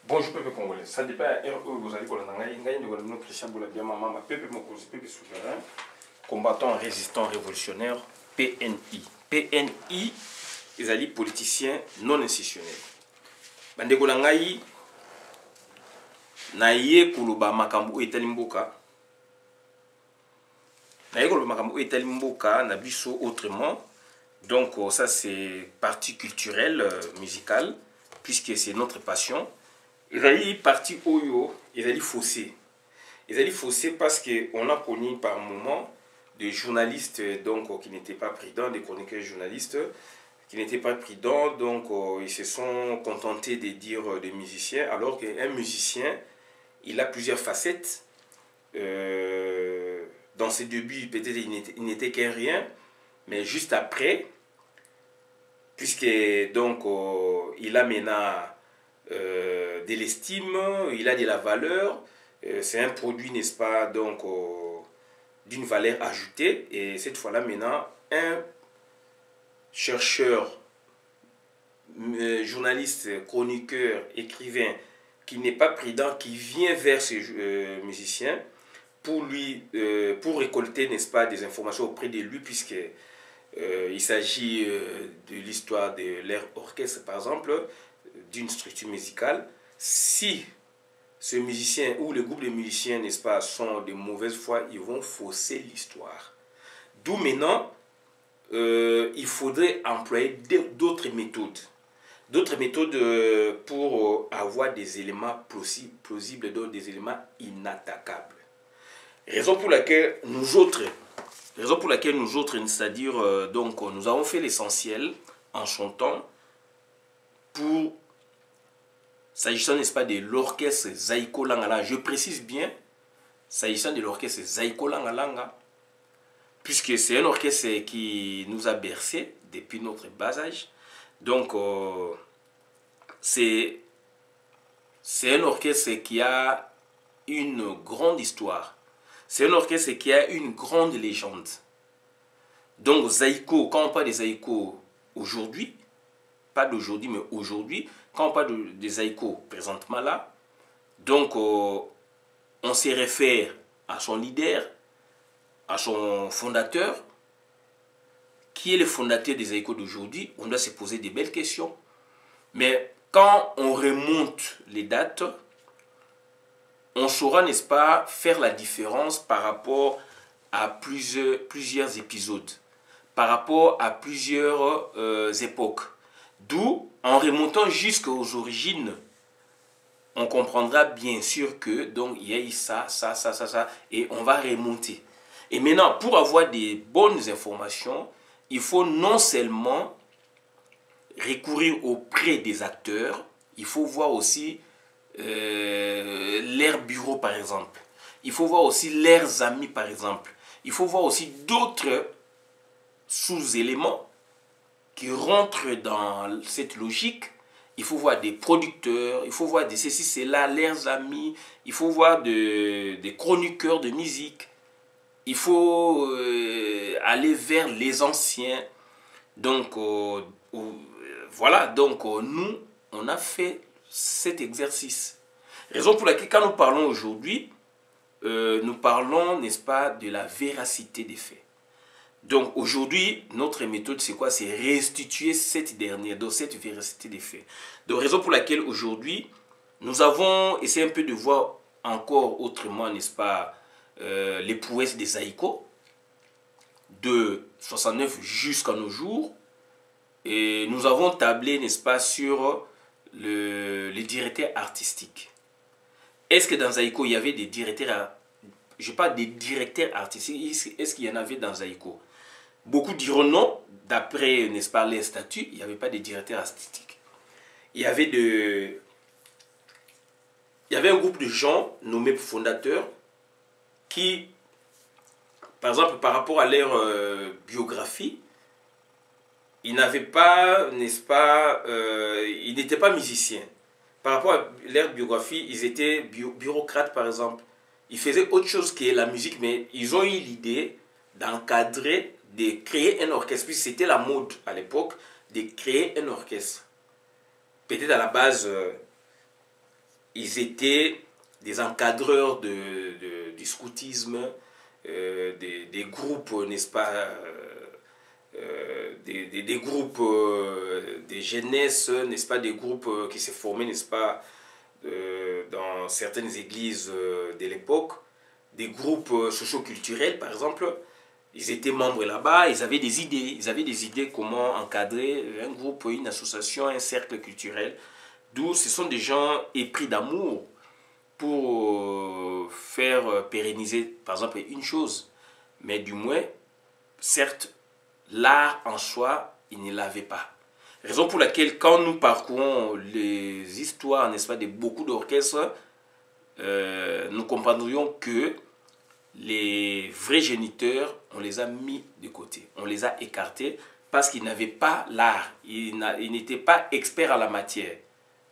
Bonjour peuple congolais, ça dépend vous allez Christian Boulabia, maman, peuple Mokosi, peuple souverain, combattant, résistant, révolutionnaire, PNI. PNI, ils allaient politiciens non institutionnels. Bandeko Langaï, Naye Kuluba Makambu et Talimboka. Naye Kuluba Makambu et Talimboka, Nabiso autrement. Donc ça c'est partie culturelle, musicale, puisque c'est notre passion. Ils allaient partir Oyo, ils allaient fausser. Ils allaient fausser parce qu'on a connu par moment des journalistes donc, qui n'étaient pas prudents, des chroniqueurs journalistes qui n'étaient pas prudents, donc ils se sont contentés de dire des musiciens, alors qu'un musicien, il a plusieurs facettes. Dans ses débuts, peut-être il n'était qu'un rien, mais juste après, puisque donc il a maintenant de l'estime, il a de la valeur, c'est un produit, n'est-ce pas, donc d'une valeur ajoutée, et cette fois-là maintenant, un chercheur, journaliste, chroniqueur, écrivain, qui n'est pas prudent, qui vient vers ce musicien pour pour récolter, n'est-ce pas, des informations auprès de lui, puisque il s'agit de l'histoire de l'air orchestre, par exemple, d'une structure musicale. Si ce musicien ou le groupe de musiciens, n'est-ce pas, sont de mauvaise foi, ils vont fausser l'histoire. D'où maintenant, il faudrait employer d'autres méthodes. D'autres méthodes pour avoir des éléments plausibles, donc des éléments inattaquables. Raison pour laquelle nous autres, c'est-à-dire, donc, nous avons fait l'essentiel en son temps pour, s'agissant, n'est-ce pas, de l'orchestre Zaïko Langala, je précise bien, s'agissant de l'orchestre Zaïko Langala, puisque c'est un orchestre qui nous a bercé depuis notre bas âge. Donc, c'est un orchestre qui a une grande histoire. C'est un orchestre qui a une grande légende. Donc, Zaïko, quand on parle de Zaïko aujourd'hui, pas d'aujourd'hui, mais aujourd'hui, quand on parle de Zaïko présentement là, donc on se réfère à son leader, à son fondateur. Qui est le fondateur des Zaïko d'aujourd'hui? On doit se poser des belles questions. Mais quand on remonte les dates, on saura, n'est-ce pas, faire la différence par rapport à plusieurs épisodes, par rapport à plusieurs époques. D'où, en remontant jusqu'aux origines, on comprendra bien sûr que donc il y a eu ça, et on va remonter. Et maintenant, pour avoir des bonnes informations, il faut non seulement recourir auprès des acteurs, il faut voir aussi leurs bureaux par exemple. Il faut voir aussi leurs amis par exemple. Il faut voir aussi d'autres sous-éléments qui rentrent dans cette logique. Il faut voir des producteurs, il faut voir des ceci, cela, leurs amis, il faut voir des chroniqueurs de musique. Il faut aller vers les anciens. Donc, voilà, donc nous, on a fait cet exercice. Raison pour laquelle, quand nous parlons aujourd'hui, nous parlons, n'est-ce pas, de la véracité des faits. Donc, aujourd'hui, notre méthode, c'est quoi? C'est restituer cette dernière, donc cette véracité des faits. Donc, raison pour laquelle, aujourd'hui, nous avons essayé un peu de voir encore autrement, n'est-ce pas, les prouesses des Zaïko, de 69 jusqu'à nos jours. Et nous avons tablé, n'est-ce pas, sur les directeurs artistiques. Est-ce que dans Zaïko, il y avait des directeurs, je parle des directeurs artistiques, est-ce qu'il y en avait dans Zaïko? Beaucoup diront non, d'après, n'est-ce pas, les statuts, il n'y avait pas de directeurs artistiques. Il y avait un groupe de gens nommés fondateurs qui, par exemple, par rapport à leur biographie, ils n'avaient pas, n'est-ce pas, ils n'étaient pas musiciens. Par rapport à leur biographie, ils étaient bureaucrates, par exemple. Ils faisaient autre chose que la musique, mais ils ont eu l'idée d'encadrer, de créer un orchestre. Puis c'était la mode à l'époque de créer un orchestre. Peut-être à la base, ils étaient des encadreurs du scoutisme, des groupes, n'est-ce pas, des groupes des jeunesses, n'est-ce pas, des groupes qui se formaient, n'est-ce pas, dans certaines églises de l'époque, des groupes socio-culturels par exemple. Ils étaient membres là-bas, ils avaient des idées comment encadrer un groupe, une association, un cercle culturel. D'où ce sont des gens épris d'amour pour faire pérenniser par exemple une chose. Mais du moins, certes, l'art en soi, il ne l'avait pas. Raison pour laquelle quand nous parcourons les histoires, n'est-ce pas, de beaucoup d'orchestres, nous comprendrions que les vrais géniteurs, on les a mis de côté, on les a écartés parce qu'ils n'avaient pas l'art, ils n'étaient pas experts en la matière,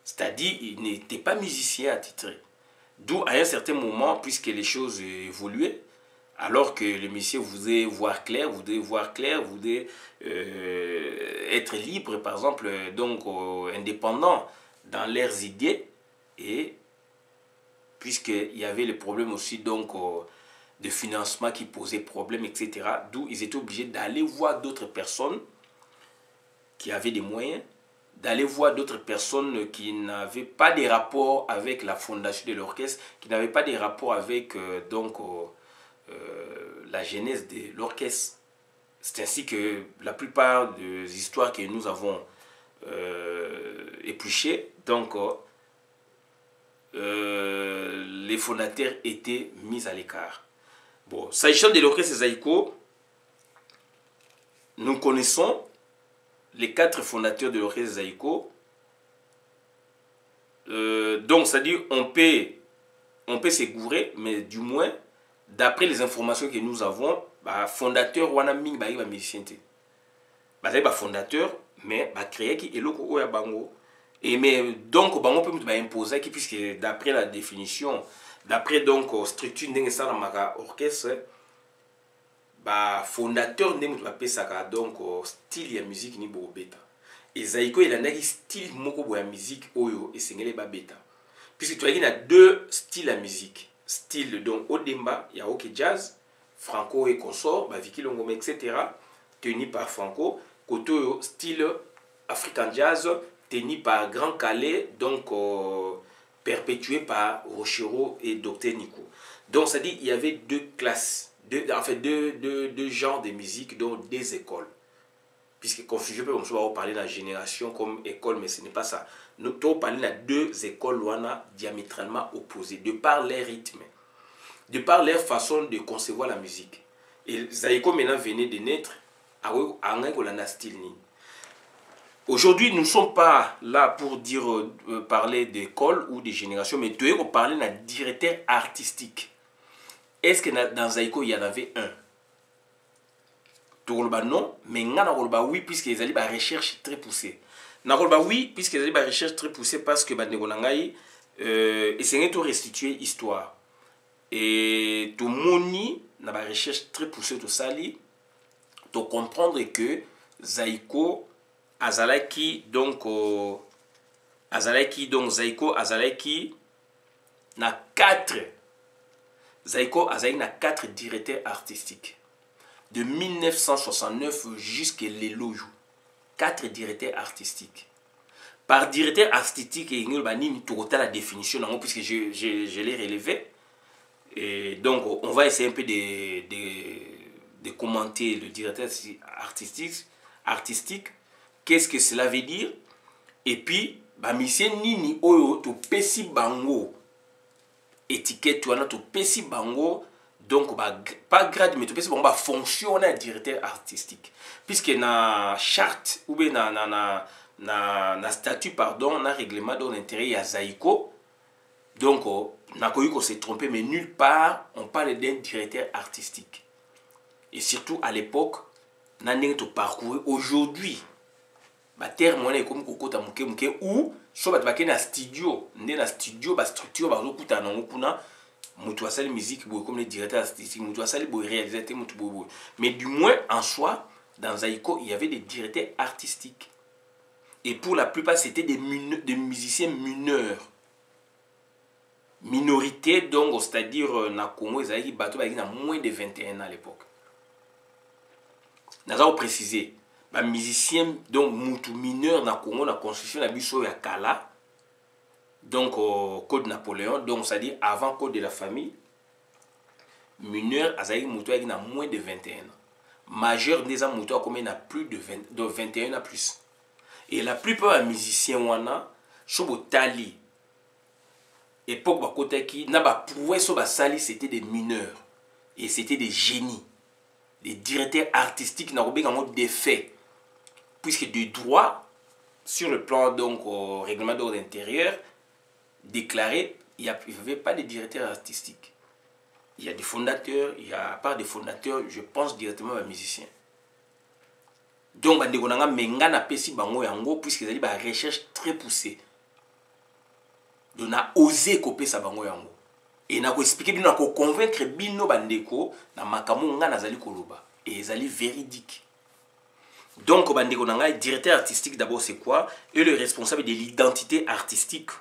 c'est-à-dire ils n'étaient pas musiciens attitrés. D'où à un certain moment, puisque les choses évoluaient, alors que le musicien voulait voir clair, voulait être libre, par exemple, donc indépendant dans leurs idées, et puisqu'il y avait le problème aussi donc de financement qui posait problème, etc. D'où ils étaient obligés d'aller voir d'autres personnes qui avaient des moyens, d'aller voir d'autres personnes qui n'avaient pas des rapports avec la fondation de l'orchestre, qui n'avaient pas des rapports avec la genèse de l'orchestre. C'est ainsi que la plupart des histoires que nous avons épluchées, donc les fondateurs étaient mis à l'écart. Bon, s'agissant de l'orchestre Zaïko, nous connaissons les 4 fondateurs de l'orchestre Zaïko. Donc, c'est-à-dire on peut s'égourer, mais du moins, d'après les informations que nous avons, bah, fondateur wana mingi ba musicien te. Bah, fondateur, mais bah créé qui eloko oya bango. Et mais donc bango peut ba imposer qui, puisque d'après la définition, d'après donc structure ndenge ça na maka orchestre, bah fondateur ndenge ba pesaka donc style ya musique ni bo beta. Et Zaïko il a un style moko bo ya musique oyo esengele ba beta. Puisque tu as a 2 styles à musique. Style donc Odemba, il y a OK Jazz, Franco et consort, bah Vicky Longomé, etc. Tenu par Franco. Koto style African Jazz, tenu par Grand Calais, donc perpétué par Rochero et Dr Nico. Donc ça dit il y avait 2 classes, deux genres de musique, donc des écoles. Puisque confusion peut on parler de la génération comme école, mais ce n'est pas ça. Nous parlons de 2 écoles diamétralement opposées, de par leur rythme, de par leur façon de concevoir la musique. Et Zaïko maintenant venait de naître à un style. Aujourd'hui, nous ne sommes pas là pour dire, parler d'école ou de génération, mais de parler d'un directeur artistique. Est-ce que dans Zaïko, il y en avait un? Non, mais oui, puisqu'ils allaient à recherche très poussée. Oui, puisqu'ils allaient à recherche très poussée parce que essayer de restituer l'histoire. Et tout moni na ba recherche très poussée tout ça li, to comprendre que Zaïko azalaki donc Zaïko azalaki na 4 Zaïko azalaki na 4 directeurs artistiques. De 1969 jusqu'à l'éloge. 4 directeurs artistiques. Par directeur artistique, il y a la définition, puisque je l'ai relevé. Et donc, on va essayer un peu de commenter le directeur artistique. Qu'est-ce que cela veut dire? Et puis, monsieur Nini Oyo, to pesi bango. Étiquette, to pesi bango. Donc, pas grade, mais tu peux dire fonction de directeur artistique. Puisque dans la charte, ou bien dans le statut, pardon, dans le règlement d'intérêt, il y a Zaïko. Donc, on s'est trompé, mais nulle part, on parle d'un directeur artistique. Et surtout, à l'époque, on a parcouru aujourd'hui. Terre monnaie comme kokota muke ou soit un studio, dans studio, structure, la musique comme les directeurs artistiques, les réalisateurs, mais du moins en soi, dans Zaïko, il y avait des directeurs artistiques. Et pour la plupart, c'était des musiciens mineurs. majorité donc c'est-à-dire na Congo ezalaki bato bazalaki na moins de 21 ans à l'époque. Naza préciser ba musicien donc mutu mineur na Congo na constitution na biso ya kala donc code Napoléon donc c'est-à-dire avant code de la famille mineur azalaki mutu avec na moins de 21 ans. Majeur des ans mutu a combien na plus de 21 ans plus. Et la plupart des musiciens wana chobo tali époque bakotaki na ba prouvé so ba sali c'était des mineurs et c'était des génies, des directeurs artistiques na robé en des faits puisque de droit sur le plan donc au règlement d'ordre intérieur déclaré il n'y avait pas de directeurs artistiques. Il y a des fondateurs, il y a pas des fondateurs, je pense directement aux musiciens. Donc bandeko nanga menga na pesi bango yango puisque ils ont des recherches très poussées. On a osé copier sa bango yango. Et na ko expliquer bino ko convaincre bino bandeko na makambo nga nazali koloba et ezali véridique. Donc bandeko nanga directeur artistique d'abord c'est quoi? Et le responsable de l'identité artistique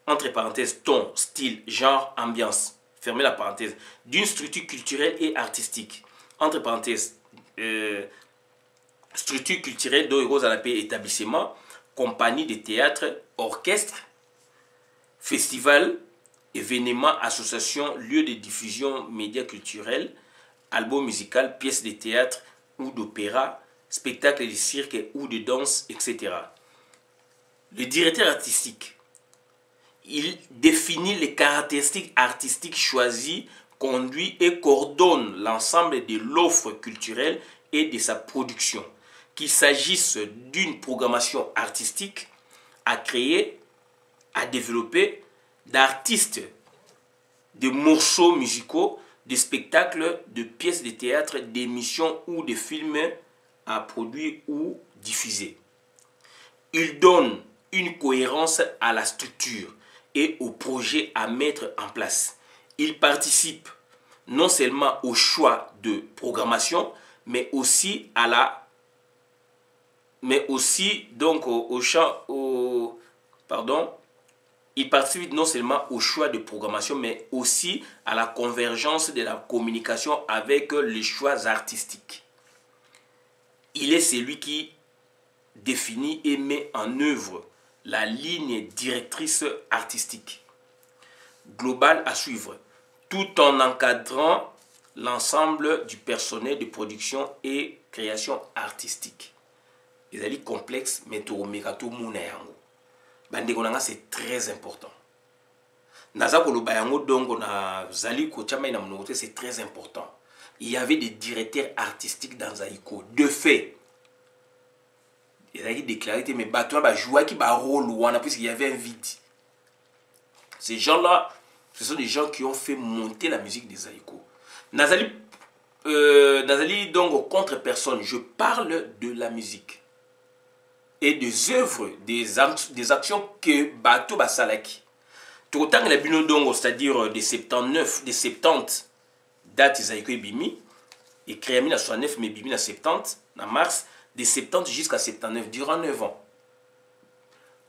entre parenthèses ton, style, genre, ambiance. Fermez la parenthèse, d'une structure culturelle et artistique. Entre parenthèses, structure culturelle d'Oeros à la paix établissement, compagnie de théâtre, orchestre, festival, événement, association, lieu de diffusion, médias culturels, album musical, pièces de théâtre ou d'opéra, spectacle de cirque ou de danse, etc. Le directeur artistique, il définit les caractéristiques artistiques choisies, conduit et coordonne l'ensemble de l'offre culturelle et de sa production. Qu'il s'agisse d'une programmation artistique à créer, à développer, d'artistes, de morceaux musicaux, de spectacles, de pièces de théâtre, d'émissions ou de films à produire ou diffuser. Il donne une cohérence à la structure et au projet à mettre en place. Il participe non seulement au choix de programmation, mais aussi à la il participe non seulement au choix de programmation, mais aussi à la convergence de la communication avec les choix artistiques. Il est celui qui définit et met en œuvre la ligne directrice artistique globale à suivre, tout en encadrant l'ensemble du personnel de production et création artistique. Les alliés complexes, mais c'est très important. C'est très important. Il y avait des directeurs artistiques dans Zaïko. De fait, ils avaient déclaré que mes bateaux jouaient qui rôle puisqu'il y avait un vide. Ces gens-là, ce sont des gens qui ont fait monter la musique des Zaïko. Nazali donc contre personne, je parle de la musique et des œuvres, des actions que Bato Basalaki. Tout autant que la bino dongo, c'est-à-dire des 79, des 70, date Zaïko et Bimi, et créé en 1969, mais Bimi en 70, en mars, des 70 jusqu'à 79, durant 9 ans.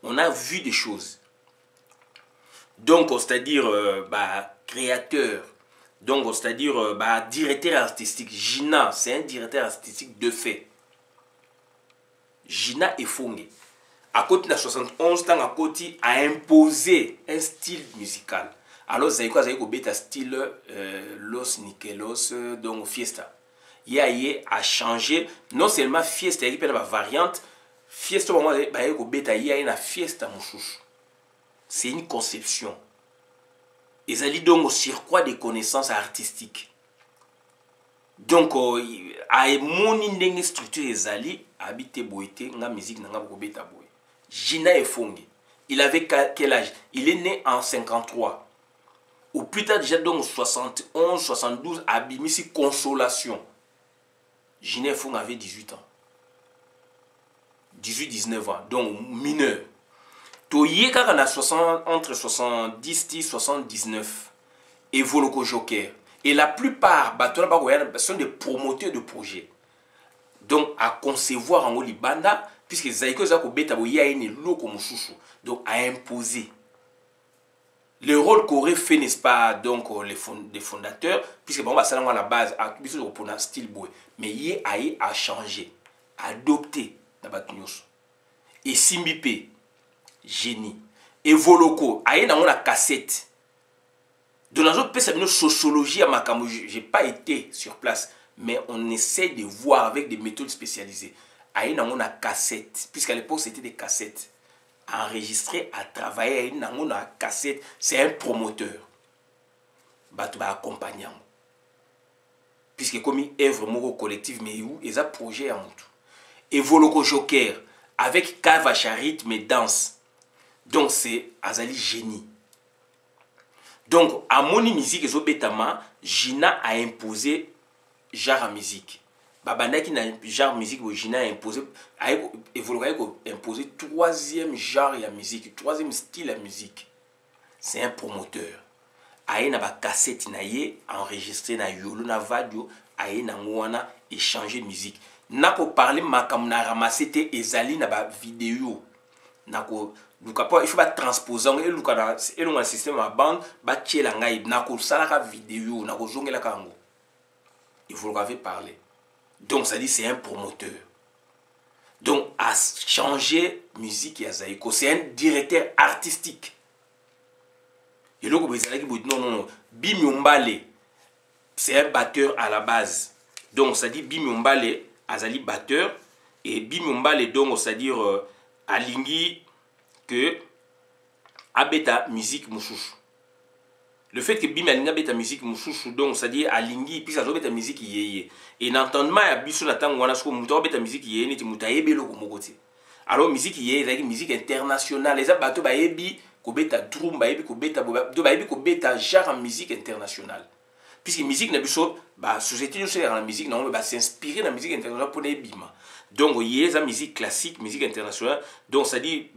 On a vu des choses. Donc, c'est-à-dire, créateur, donc, c'est-à-dire, directeur artistique. Gina, c'est un directeur artistique de fait. Gina Efonge, à côté de 71, tant à côté, a imposé un style musical. Alors, Zaïko a style Los Nikelos, donc Fiesta. Yaye a changé, non seulement Fiesta, il y a une variante, Fiesta, il y a une Fiesta, c'est une conception. Ils allaient donc au surcroît des connaissances artistiques. Donc, à mon structure, ils allaient habiter Boïté, la musique n'a pas de Gina Efonge, il avait quel âge? Il est né en 53. Ou plus tard, déjà donc 71, 72, à Bimisi Consolation. Gina Efonge avait 18 ans. 18-19 ans, donc mineur. Toye kaka na entre 70 et 79 et Voloko Joker. Et la plupart sont des promoteurs de projets. Donc à concevoir en Olibanda, puisque Zaïko Zako Beta Boya est loko mususu. Donc à imposer. le rôle qu'aurait fait, n'est-ce pas, donc les fondateurs, puisque bon, ça à la base, pour un style boy, mais il a changé, adopté, et Simbipe, génie, et Voloko, il y a une cassette. De la sociologie, je n'ai pas été sur place, mais on essaie de voir avec des méthodes spécialisées. Il y a une cassette, puisqu'à l'époque c'était des cassettes. Enregistré à travailler, il y a une cassette, c'est un promoteur. Tu vas accompagner. Puisque comme une œuvre collective, mais où il y a un projet en tout. Et Voloko Joker, avec Kava rythme et danse. Donc c'est Azali génie. Donc, à mon musique, Gina a imposé genre à musique. Babanda qui n'a genre musique, Gina a imposé, a imposé troisième genre à musique, troisième style à musique. C'est un promoteur. Aïe na ba cassette na ye enregistré na yolo na vadio, aïe na ngwana échanger musique. Na ko parler makam na ramasser te ezali na ba vidéo. Na ko il faut pas transposer et le système à bande ba la ngai na ko sala vidéo na ko zongela kango. Il faut le parler. Donc ça dit c'est un promoteur. Donc à changer musique ya Zaïko, c'est un directeur artistique. Et là non Bimiombale c'est un batteur à la base. Donc ça dit Bimiombale azali batteur et Bimiombale donc ça dire alingi que abeta musique mouchouchou. Le fait que Bim alinga beta musique mouchouchou donc ça dit alingi puis ça zo beta musique yeye. Et n'entendement ya biso na tango wana so muto beta musique yeye neti muta yebelo ko mokoti. Alors musique yeye c'est musique internationale les bateau ba yebi ko beta drum ba yebi ko beta do ba yebi ko beta genre musique internationale. Puisque musique na biso ba société yo la musique na on ba s'inspirer la musique internationale pour bima. Donc il y a la musique classique, musique internationale. Donc ça dit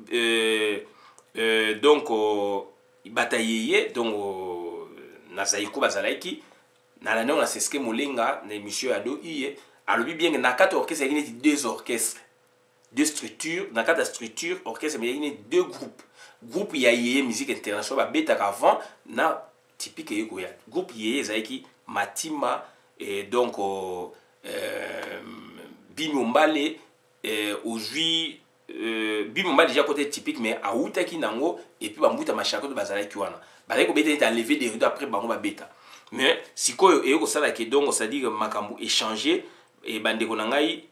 donc bataillé donc nazaiko bazalaiki na la non c'est ce que molenga na monsieur ado iye alobi bien na quatre orchestres il y a deux orchestres deux structures dans quatre structures orchestre mais il y a deux groupe il y a musique internationale ba beta avant na typique yeko ya groupe yeye zaiki matima et donc Bimombale aujourd'hui Bimombale déjà côté typique mais à Outaki nango et puis bambuta machako de bazala kiwana bazali ko beta est lever des rideaux après bango ba beta mais siko et ko sala ke donc ça dit makambo échanger et bandeko nangai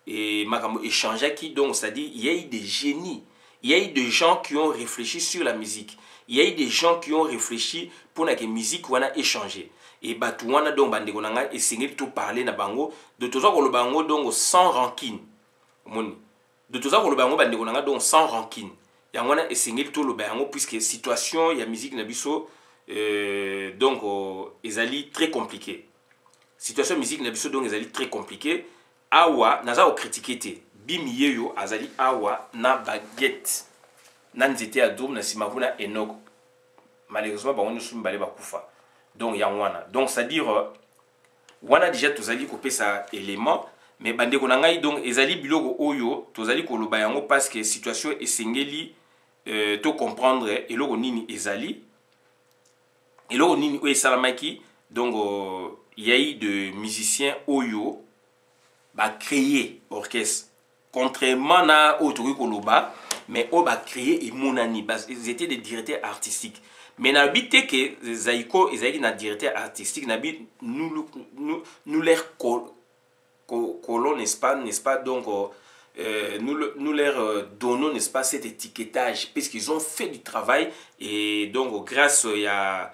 et makambo échanger qui donc ça dit il y a eu des génies, il y a eu des gens qui ont réfléchi sur la musique, il y a eu des gens qui ont réfléchi pour que la musique wana échanger. Et batouana donc bandeko nanga essayer tout parler na bango de tout ça ko le bango donc sans rancune moni de tout ça ko le bango bandeko nanga donc sans rancune ya ngona essayer tout le bango puisque situation ya musique na biso donc ezali très compliqué situation musique na biso donc ezali très compliqué awa naza o critiquer te bimiyeyo azali awa na baguette na nzete ya drum na simavuna enoko malheureusement bango nous sommes balé bakufa. Donc il y a wana. Donc c'est à dire wana déjà tozali kopé ça élément mais bandeko nangai donc ezali biloko oyo tozali koloba yango parce que situation esengeli to comprendre eloko nini ezali eloko nini oyo esalamaki donc il y a eu de musiciens oyo ba créer orchestre contrairement na oyo koloba mais o ba créer et monani ils étaient des directeurs artistiques. Mais n'habite que Zaïko et Zaïki na directeur artistique n'habite nous leur colons n'est-ce pas donc nous leur donnons n'est-ce pas cet étiquetage puisqu'ils ont fait du travail et donc grâce il y a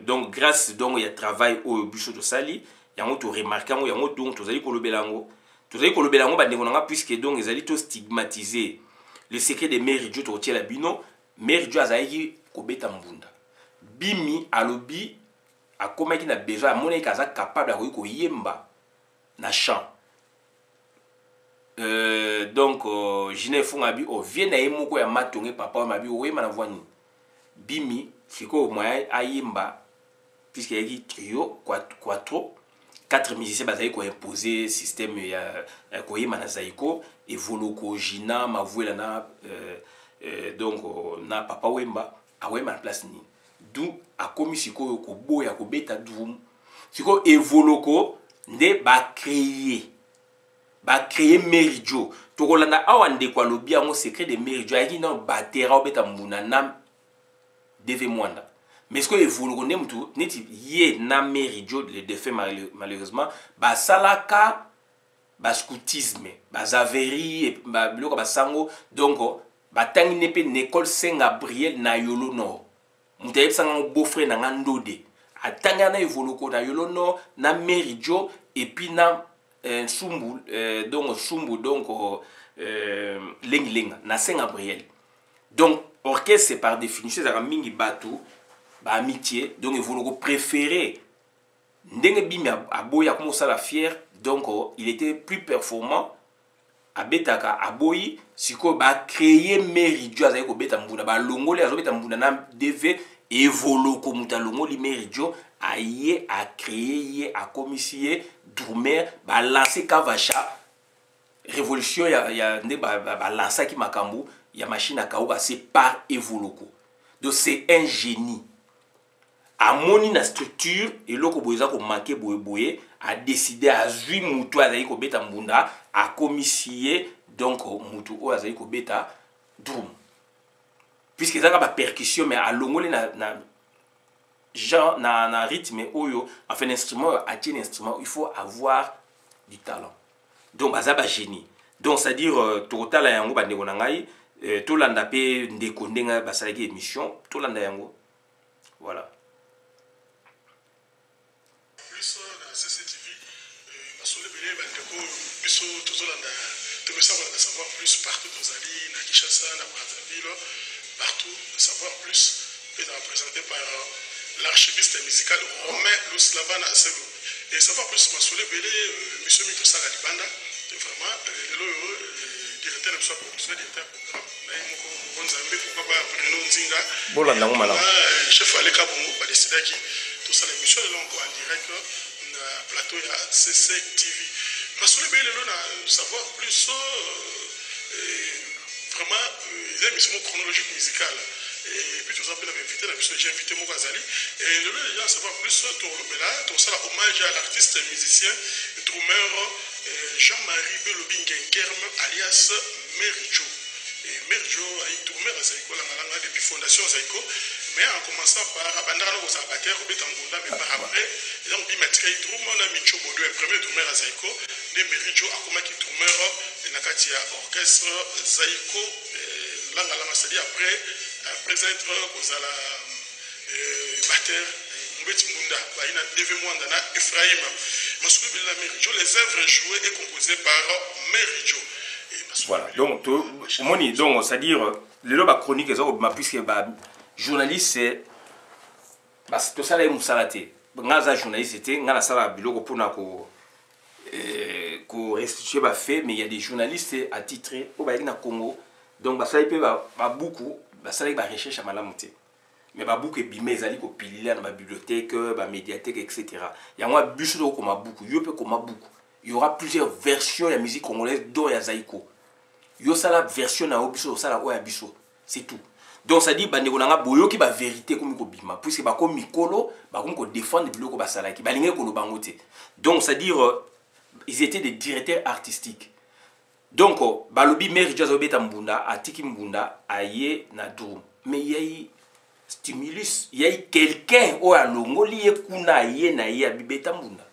donc il y a travail au bureau de Sali il y a un autre remarquant il y a un autre donc tous allez kolobelango bandeko puisque donc ils allaient tout stigmatiser le secret des mères Dieu to la bino mère Dieu azaïki kobeta mbunda bimi alobi akomaki na besoin amona kaza capable ya ko yemba na chant donc jine funga bi o vient na yemoko ya matonge papa mabi o yema na voix ni bimi siko moya ayemba puisque il y a trio quattro quatre musiciens bazali ko imposer système ya ko yema na zaiko et voloko jina mavuela na donc na papa wemba awe ma place ni d'où a commis siko ko boya ko beta drum siko evoloko nde ba créer Meridio to kolanda awa ndeko alobi yango secret de Meridio ayaki na batera obeta mbuna na deve mwanda mais ce que evoloko nde mutu neti ye na Meridio le défait malheureusement basalaka scoutisme bazaveri biloko basango donc batangi nepe na école Saint-Gabriel na Yolo Nord mutu ayebisanga beau-frère na nga Ndode atanga na evoloko na Yolo Nord na Meridio et puis na Sumbu donc Lenga na Saint-Gabriel donc orchestre c'est par définition ça mingi batou ba amitié donc evoloko préféré ndenge bimi aboya comme ça la fière donc il était plus performant abetaka aboyi siko ba créer Meridio azali ko beta mbuna ba longoli azobeta mbuna na DV evoloko muta longoli Meridio aye a créé a commissionné Drummer ba lancer Kavacha révolution ya nde ba lancer ki makambu ya machine à kaoba c'est par evoloko donc c'est un génie amoni na structure et loko boyeza ko manquer boye a décidé à zui mutu azali ko beta mbunda a commissionné donc mutu o azali ko beta drum puisque ça ba percussion mais a longole na genre na rythme oyo enfin l'instrument a un instrument il faut avoir du talent donc bazaba génie donc c'est à dire totala yango bande ko ngai to landa pe ndeko ndenga basalaki émission to landa yango voilà plus na CCTV basole belé bandeko biso tozolanda tomesa de savoir plus partout dans Zali na Kinshasa na Brazzaville partout savoir plus et représenté par l'archiviste musical Romain Luslavana Sego. Et savoir plus Massolé Belé, M. Mito Saga Libanda, vraiment, le directeur de la production, directeur programme, pourquoi pas Bruno Nzinga, chef Aleka Bongo, va décider qui tout ça, l'émission est encore en direct na plateau à CCTV. Massolé Belé, savoir plus vraiment, les émissions chronologiques musicales. Et puis tout ça, j'ai invité mon Gazali. Et le lieu de savoir plus sur tout ça, hommage à l'artiste musicien, drummer Jean-Marie Belobingenkerm, alias Meridio. Et Meridio a été drummer à Zaïko, depuis Fondation Zaïko. Mais en commençant par Abandana aux abateurs, Betangunda, mais par après, donc Bimetré, drummer, on a mis Chobodo, le premier drummer à Zaïko. De Meridio, a commencé drummer, et Nakatia, orchestre Zaïko, Langa, c'est-à-dire après être kozala batteur Mbeti Munda baina DV Mwanda na Ephraim Massouli Bela Meridio les œuvres jouées et composées par Meridio voilà donc moni donc c'est-à-dire le loba chronique ezoko ma puisque ba journaliste c'est parce que ça les musalate ngaza journaliste c'était ngala sala biloko pona ko restituer ba fait mais il y a des journalistes attitrés au ba na Congo donc ba ça il peut ba beaucoup ça va recherche à malamuté mais ba beaucoup bimé ezali ko pilila na ma bibliothèque ba médiathèque etc. Il y a moi bus do comme beaucoup yo peut comme beaucoup il y aura plusieurs versions de musique congolaise dont ya Zaïko yo sala version na obiso sala o ya biso c'est tout donc ça dit bande ko nanga boyo ki ba vérité comme ko bima puisque ba ko mikolo ba ko défendre biloko ba sala ki ba linge ko lo bangote donc c'est à dire ils étaient des directeurs artistiques. Donc, balobi Meridio azobeta mbunda, atiki mbunda, aye na drum. Mais il y a eu stimulus, il y a eu quelqu'un au alongoli kuna aye na ye abibeta mbunda.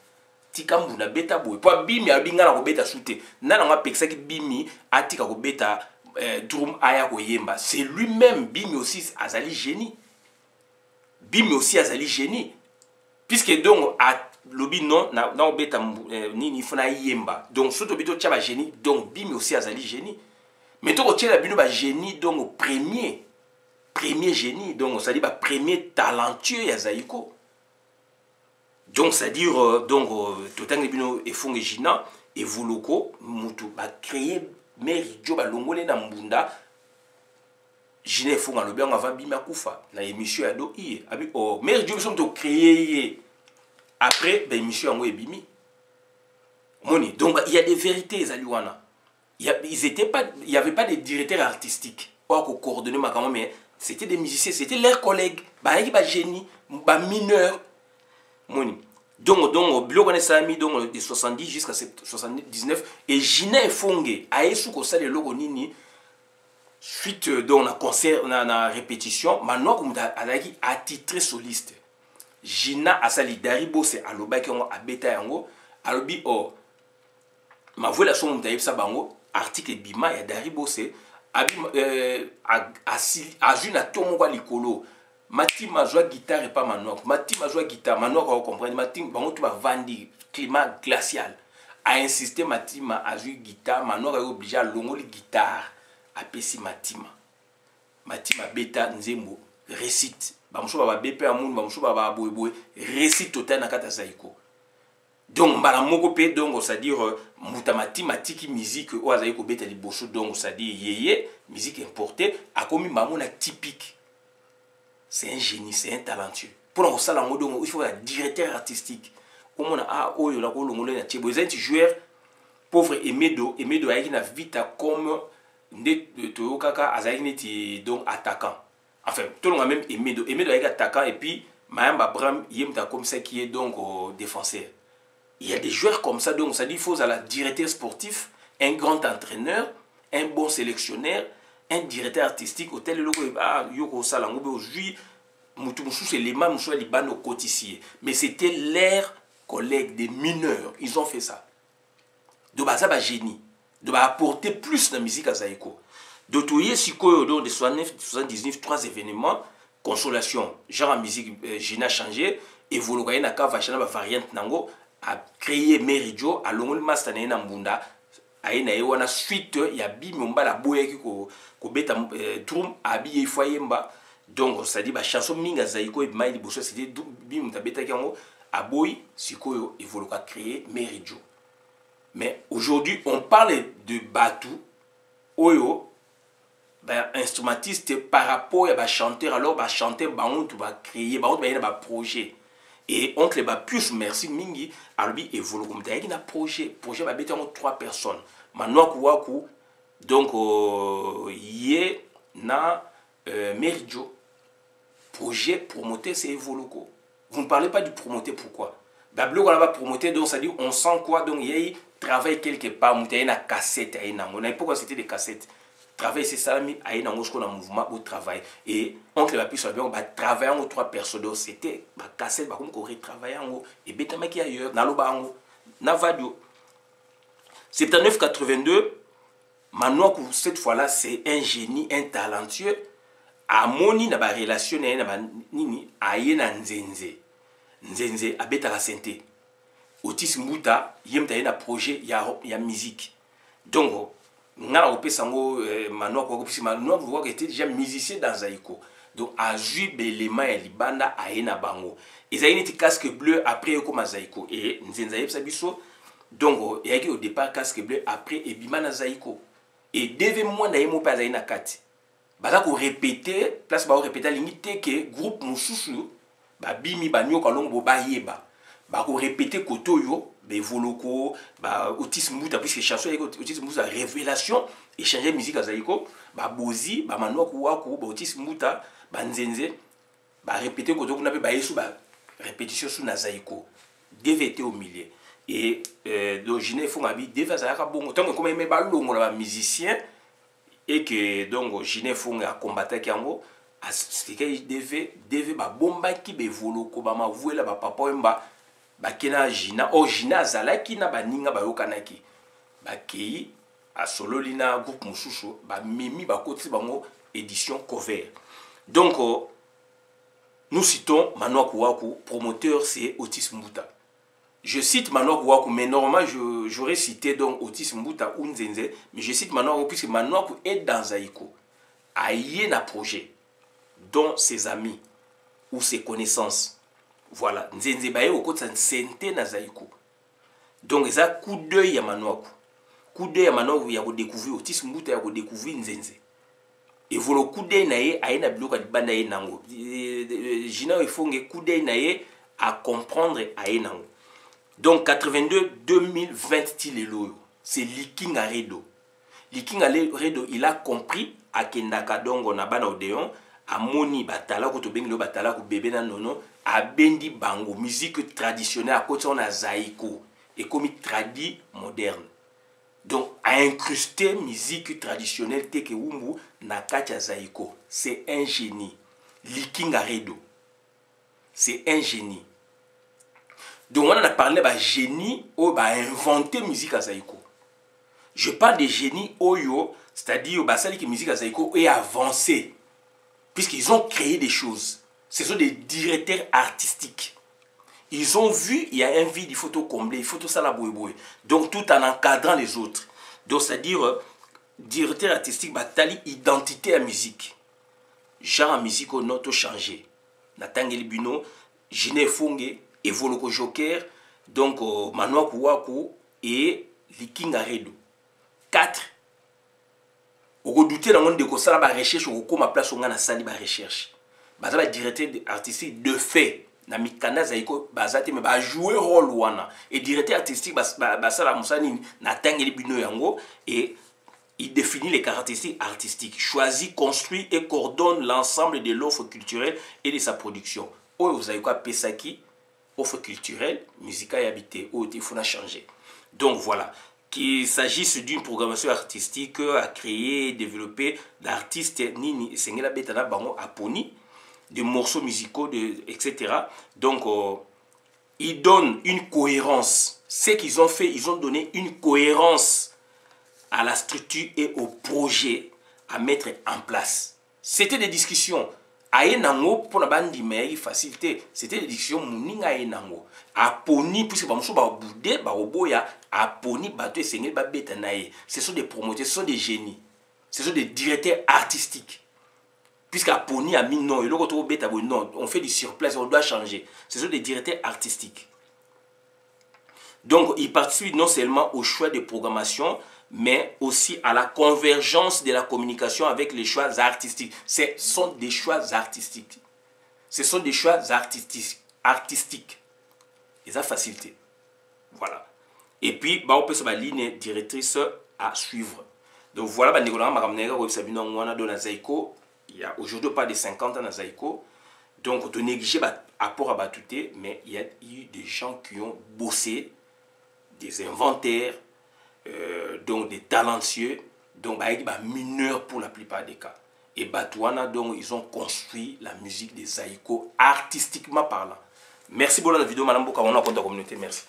Tika mbunda beta boy. Po bimi abinga na ko beta shooter. Nana nga peksa ki bimi atika ko beta drum aya ko yemba. C'est lui-même bimi aussi azali génie. Bimi aussi azali génie. Puisque donc lobi non na obeta nini fona yemba donc surtout bito tcha ba génie donc bimi aussi azali génie mais to ko tchela bino ba génie donc premier génie donc ça dit ba premier talentueux ya Zaïko donc ça dire donc totangi bino efonge jina evoloko mutu ba créer Meridio ba longole na mbunda jina efonga lobi on va bima kufa na émission ya do iye abi oh Meridio biso to créer après, ben, monsieur Ango et Bimi. Moni. Donc, il y a des vérités, Zaliwana. Il n'y avait pas de directeur artistique. Or, qu'on coordonnait ma mais c'était des musiciens, c'était leurs collègues, bah génie, bah mineur. Donc, Bilo Sami, donc de 70 jusqu'à 79, et Gina Fongue, a eu sous le logo nini, suite donc na concert, na répétition, maintenant comme Adaki a titré soliste. Gina a sali Daribo c'est aloba qui ont abeta yango, alobi oh, ma voix la son d'ailleurs ça bango, article bima ya Daribo c'est abi a vu na tomo kwa likolo. Mati ma joie guitare et pas manok. Mati ma joie guitare, manok on comprend. Mati bango tu vas vendre climat glacial. A insisté Mati ma a joué guitare, manok est obligé à longo les guitare. A pesi Matima. Matima beta nzembo récite. Bamsho baba bepe amoun, bamsho baba boy récite total na kata zaiko. Donc mbala moko pe donc c'est-à-dire mutamati matiki musique o azaiko beta liboso donc c'est-à-dire yeye musique importée a commis mamona typique. C'est un génie, c'est un talentueux. Pour ça, il faut un directeur artistique. Comme on a oh, il a un joueur pauvre Emedo a une vita comme Toyokaka Azaïneti donc attaquant. Enfin, tout le monde a même Emedo a un attaquant et puis Mayamba Bram Yemta comme ça qui est donc défenseur. Il y a des joueurs comme ça, donc ça dit il faut un directeur sportif, un grand entraîneur, un bon sélectionneur, un directeur artistique, hôtel logo yoko salango aujourd'hui mutumushu c'est les mêmes soit les bano cotissiers, mais c'était leurs collègues des mineurs, ils ont fait ça. De basa ba génie, de ba apporter plus de musique à Zaïko. De touyer siko de 69 79 trois événements consolation, genre musique Gina changé et volokaye na ka vachana ba variante nango a créé Meridio à longol master na mbunda. Aïna wana suite ya bimomba la boye ki ko beta drum abi foyemba donc ça dit ba chanson minga zaiko et maili boso c'était bimta beta kango aboy sikoyo evoloka créer Meridio. Mais aujourd'hui on parle de Batu oyo ba instrumentiste par rapport à ba chanteur alors ba chanter ba on va créer ba on ba projet. Et oncle ba plus merci mingi albi évolu comme t'as un projet ba bêter en 3 personnes manoa waku donc yé na Meridio projet promoter c'est évoluco. Vous ne parlez pas du promoter pourquoi bablo on va promoter donc ça dit on sent quoi donc yé travaille quelque part on a une cassette on a pourquoi c'était des cassettes. Travail c'est ça mais aïe dans un mouvement au travail et oncle va plus on va travailler en 3 personnes c'était ba cassette ba comme correct travailler en et beta maki ailleurs na loba en na vadio 79 82 maintenant cette fois-là c'est un génie un talentueux amoni na ba relation na ba nini aïe na nzenze abeta la santé Otis Mbuta yemta na projet ya musique donc ngala opesango manoa ko kopisi manoa ko était déjà musicien dans Zaïko donc a joué belema ya libanda aena bango ezali ti casque bleu après comme Zaïko et nzenza yebsa biso donc yaki au départ casque bleu après ebima na Zaïko et deve moi na yemo pa zaina kati baza ko répéter place ba répéter limité que groupe mususu ba bimi ba nyoka longo ba yeba ba ko répéter kotoyo Bevoloko, Otis Mbuta, puisque chanson Otis Mbuta, révélation, échanger musique à Zaïko, Bozi, Manoku Waku, Otis Mbuta, Nzenze, répéter quand on avait sous répétition sous Nazaïko, DVT au milieu. Et donc, Gina Fongabi, Devazaka bon, tant que comme il m'a musicien, et que donc Gina Fonga a combattu Kango, c'était DV, bomba qui Bevoloko, ma voix là, papa, bakena Gina o Gina zalaki na baninga bayokanaki bakei a solo lina groupe mususu ba mimi bakoti bango édition cover donc nous citons Manoa Kouakou promoteur c'est Otis Mbuta je cite Manoa Kouakou mais normalement j'aurais cité donc Otis Mbuta ou Nzenze mais je cite Manoa Kouakou puisque Manoa Kouakou est dans Zaïko a yé un projet dont ses amis ou ses connaissances. Voilà, Nzenze baye au côté de santé na Zaïko. Donc ça coup d'œil à Manoaku. Coup d'œil à Manoaku il y a découvrir Otis Mbuta il y a découvrir Nzenze. Et voilà coup d'œil naé a une bloc à banda y nango. Gina il faut un coup d'œil naé à comprendre à y nango. Donc 82 2020 tilelo c'est Liking Aredo. Liking Aredo il a compris à Kendaka dongo na bana odéon amoni batala ko to bengelo batala ko bébé na nono abendi bango musique traditionnelle à côté on a zaïko et comme tradi moderne. Donc a incrusté musique traditionnelle teke wumbu na kacha zaïko. C'est un génie. Liking Aredo. C'est un génie. Donc on a parlé de génie ou bah inventé musique à zaïko. Je parle de génie oyo, c'est-à-dire bah celle qui musique à zaïko est avancée. Puisqu'ils ont créé des choses. Ce sont des directeurs artistiques. Ils ont vu, il y a un vide, il faut tout combler, il faut tout ça la boué. Donc tout en encadrant les autres. Donc c'est-à-dire, directeur artistique, bah, tali identité à musique. Genre à musique, on a tout changé. Natangeli Bino, Gine Fonge, Evoloko Joker, donc Manoa Kouakou et Liking Aredo. 4. Au douter dans le monde de ça, la recherche, au ma place, on a sali la recherche. Baza directeur artistique de fait. Na mikanda zaiko bazate me ba jouer rôle wana et directeur artistique basala musani na tangeli bino yango et il définit les caractéristiques artistiques, choisit, construit et coordonne l'ensemble de l'offre culturelle et de sa production. Oyo zaiko pesaki offre culturelle, musicale et habité, oyo il faut la changer. Donc voilà, qu'il s'agisse d'une programmation artistique à créer, développer d'artistes nini sengela betana bango aponi des morceaux musicaux, etc. Donc, ils donnent une cohérence. Ce qu'ils ont fait, ils ont donné une cohérence à la structure et au projet à mettre en place. C'était des discussions. Ayenango, pour la bande d'email, facilité. C'était des discussions, mouninga ayenango. Aponi, puisque bamusou ba boudé, ba oboya, aponi, bato et sengel, ba betanaye. Ce sont des promoteurs, ce sont des génies. Ce sont des directeurs artistiques. Puisqu'à Pony a mis non, et le retour bêta, non, on fait du surplace, on doit changer. Ce sont des directeurs artistiques. Donc, ils participent non seulement au choix de programmation, mais aussi à la convergence de la communication avec les choix artistiques. Ce sont des choix artistiques. Ce sont des choix artistiques. Et ça facilité. Voilà. Et puis, on peut se la ligne directrice à suivre. Donc, voilà, il y a aujourd'hui pas de 50 ans à Zaïko. Donc, on néglige l'apport à Batouté, mais il y a eu des gens qui ont bossé, des inventaires, donc des talentueux, donc mineurs pour la plupart des cas. Et Batouana, donc, ils ont construit la musique des Zaïko artistiquement parlant. Merci pour la vidéo, Madame Boka, on a compte la communauté. Merci.